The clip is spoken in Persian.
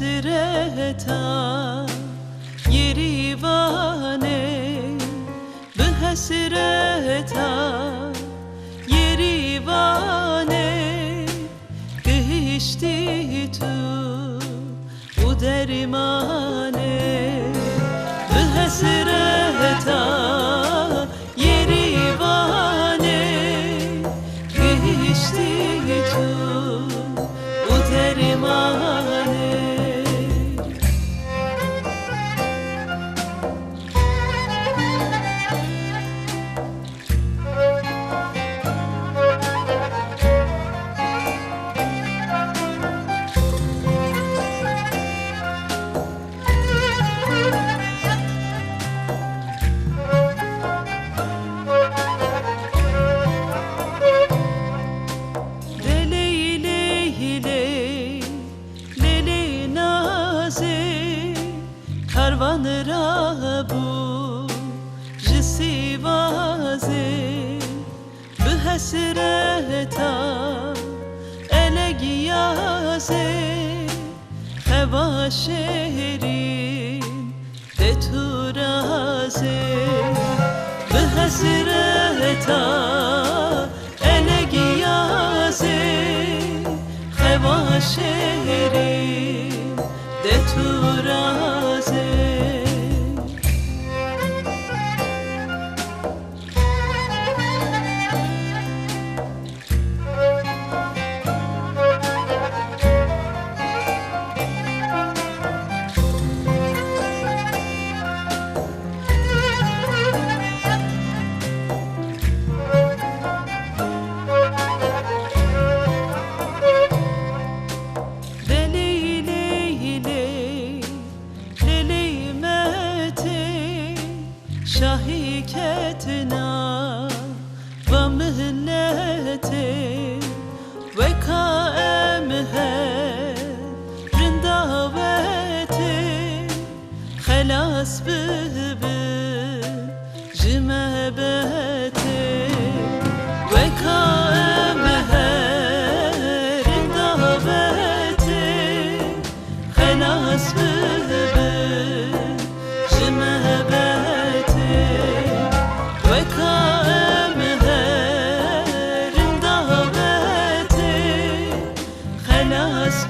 حسرتا یریوانه به حسرتا یریوانه گشتی تو او درمانه به حسرتا یریوانه گشتی تو او درمانه کاروان را بو جسی وازه به حسرتا الگیازه هوا شهرین ده تو رازه به حسرتا الگیازه هوا شهرین ده تو رازه شاهی کتنا و مهنته و کائمه رنداوته خلاص به جمبته و کائمه رنداوته خلاص به خلاص